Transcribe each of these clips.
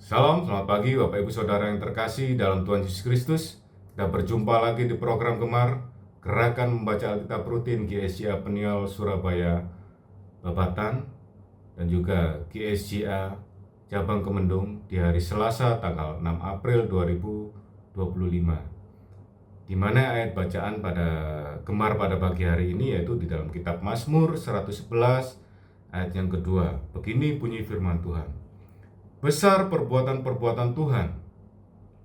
Salam, selamat pagi Bapak Ibu Saudara yang terkasih dalam Tuhan Yesus Kristus. Kita berjumpa lagi di program Gemar, Gerakan Membaca Alkitab Rutin GSJA Peniel Surabaya Babatan, dan juga GSJA Cabang Kemendung di hari Selasa tanggal 6 April 2025. Di mana ayat bacaan pada Gemar pada pagi hari ini yaitu di dalam kitab Mazmur 111 ayat yang kedua. Begini bunyi firman Tuhan. Besar perbuatan-perbuatan Tuhan,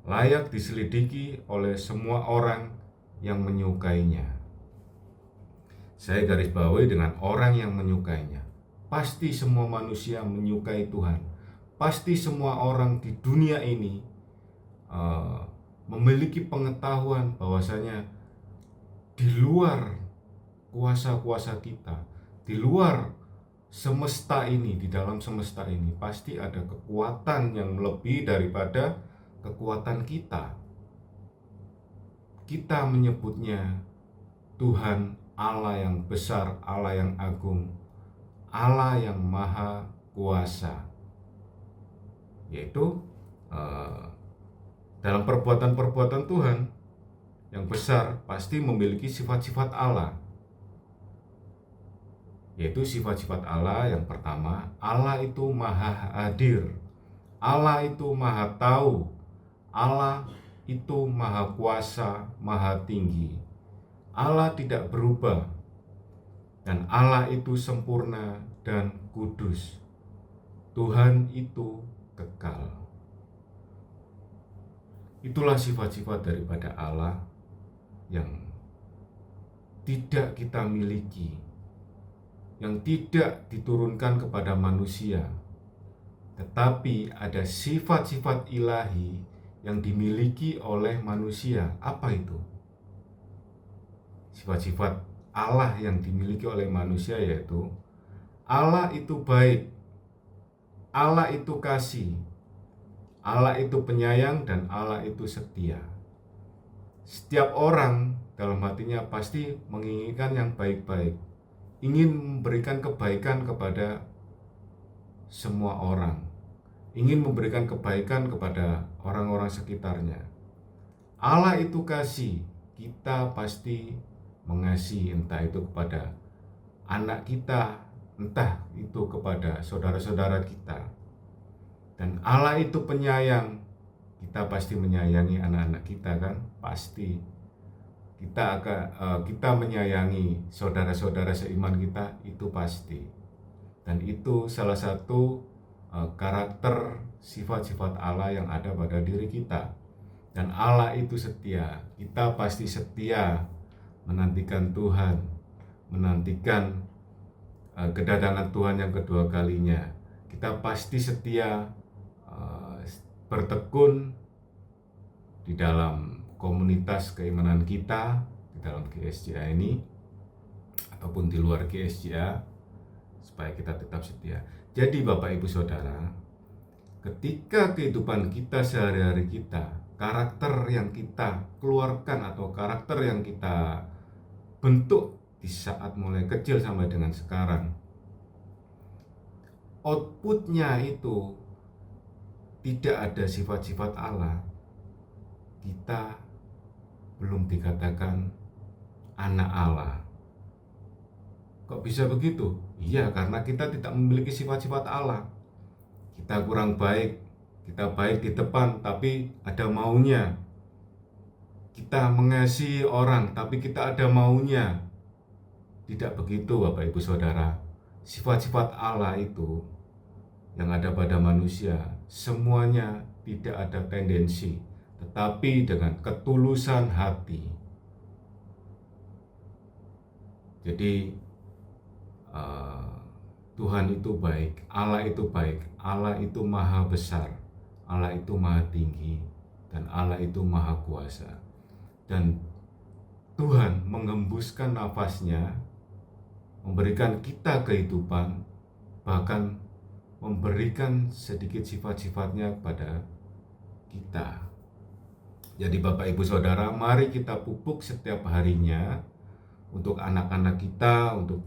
layak diselidiki oleh semua orang yang menyukainya. Saya garis bawahi dengan orang yang menyukainya. Pasti semua manusia menyukai Tuhan. Pasti semua orang di dunia ini memiliki pengetahuan bahwasanya di luar kuasa-kuasa kita, di luar semesta ini, di dalam semesta ini pasti ada kekuatan yang lebih daripada kekuatan kita. Kita menyebutnya Tuhan Allah yang besar, Allah yang agung, Allah yang maha kuasa, yaitu dalam perbuatan-perbuatan Tuhan yang besar pasti memiliki sifat-sifat Allah, yaitu sifat-sifat Allah. Yang pertama, Allah itu maha hadir, Allah itu maha tahu, Allah itu maha kuasa, maha tinggi, Allah tidak berubah, dan Allah itu sempurna dan kudus. Tuhan itu kekal. Itulah sifat-sifat daripada Allah yang tidak kita miliki, yang tidak diturunkan kepada manusia, tetapi ada sifat-sifat ilahi yang dimiliki oleh manusia. Apa itu? Sifat-sifat Allah yang dimiliki oleh manusia yaitu Allah itu baik, Allah itu kasih, Allah itu penyayang, dan Allah itu setia. Setiap orang dalam hatinya pasti menginginkan yang baik-baik, ingin memberikan kebaikan kepada semua orang, ingin memberikan kebaikan kepada orang-orang sekitarnya. Allah itu kasih, kita pasti mengasihi, entah itu kepada anak kita, entah itu kepada saudara-saudara kita. Dan Allah itu penyayang, kita pasti menyayangi anak-anak kita, kan? Pasti kita menyayangi saudara-saudara seiman kita, itu pasti. Dan itu salah satu karakter sifat-sifat Allah yang ada pada diri kita. Dan Allah itu setia, kita pasti setia menantikan Tuhan, menantikan kedatangan Tuhan yang kedua kalinya. Kita pasti setia bertekun di dalam komunitas keimanan kita, di dalam GSJA ini ataupun di luar GSJA, supaya kita tetap setia. Jadi Bapak Ibu Saudara, ketika kehidupan kita sehari-hari kita, karakter yang kita keluarkan atau karakter yang kita bentuk di saat mulai kecil sampai dengan sekarang, outputnya itu tidak ada sifat-sifat Allah, kita belum dikatakan anak Allah. Kok bisa begitu? Iya, karena kita tidak memiliki sifat-sifat Allah. Kita kurang baik, kita baik di depan tapi ada maunya. Kita mengasihi orang tapi kita ada maunya. Tidak begitu Bapak Ibu Saudara. Sifat-sifat Allah itu yang ada pada manusia, semuanya tidak ada tendensi, tetapi dengan ketulusan hati. Jadi Tuhan itu baik, Allah itu baik, Allah itu maha besar, Allah itu maha tinggi, dan Allah itu maha kuasa. Dan Tuhan mengembuskan nafasnya, memberikan kita kehidupan, bahkan memberikan sedikit sifat-sifatnya kepada kita. Jadi Bapak Ibu Saudara, mari kita pupuk setiap harinya untuk anak-anak kita, untuk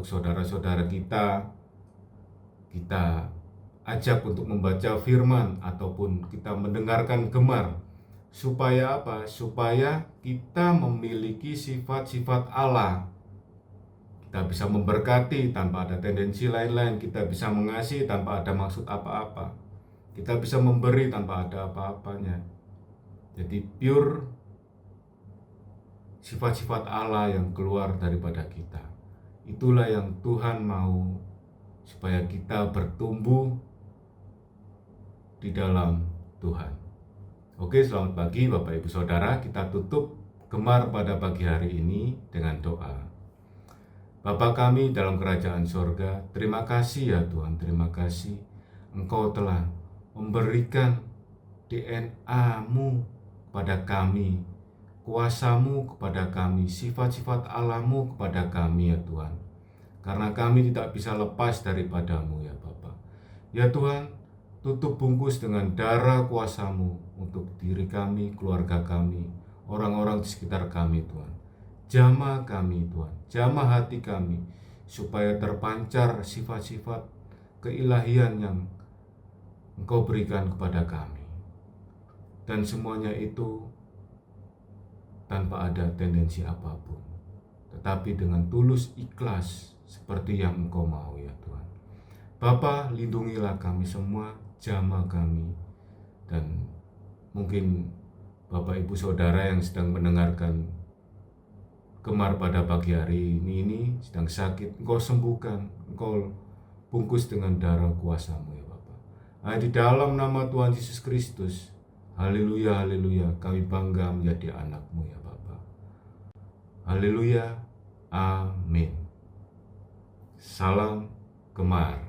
saudara-saudara kita. Kita ajak untuk membaca firman ataupun kita mendengarkan gemar. Supaya apa? Supaya kita memiliki sifat-sifat Allah. Kita bisa memberkati tanpa ada tendensi lain-lain. Kita bisa mengasihi tanpa ada maksud apa-apa. Kita bisa memberi tanpa ada apa-apanya. Jadi pure sifat-sifat Allah yang keluar daripada kita. Itulah yang Tuhan mau, supaya kita bertumbuh di dalam Tuhan. Oke, selamat pagi Bapak Ibu Saudara. Kita tutup gemar pada pagi hari ini dengan doa. Bapa kami dalam kerajaan sorga, terima kasih ya Tuhan, terima kasih Engkau telah memberikan DNA-Mu kepada kami, kuasa-Mu kepada kami, sifat-sifat Allah-Mu kepada kami ya Tuhan. Karena kami tidak bisa lepas daripada-Mu ya Bapa. Ya Tuhan, tutup bungkus dengan darah kuasa-Mu untuk diri kami, keluarga kami, orang-orang di sekitar kami Tuhan. Jamah kami Tuhan, jamah hati kami, supaya terpancar sifat-sifat keilahian yang Engkau berikan kepada kami. Dan semuanya itu tanpa ada tendensi apapun, tetapi dengan tulus ikhlas seperti yang Engkau mau ya Tuhan. Bapa, lindungilah kami semua, jamah kami. Dan mungkin Bapak Ibu Saudara yang sedang mendengarkan gemar pada pagi hari ini sedang sakit, Engkau sembuhkan, Engkau bungkus dengan darah kuasa-Mu ya Bapa. Di dalam nama Tuhan Yesus Kristus, haleluya, haleluya, kami bangga menjadi anak-Mu ya Bapa. Haleluya, amin. Salam gemar.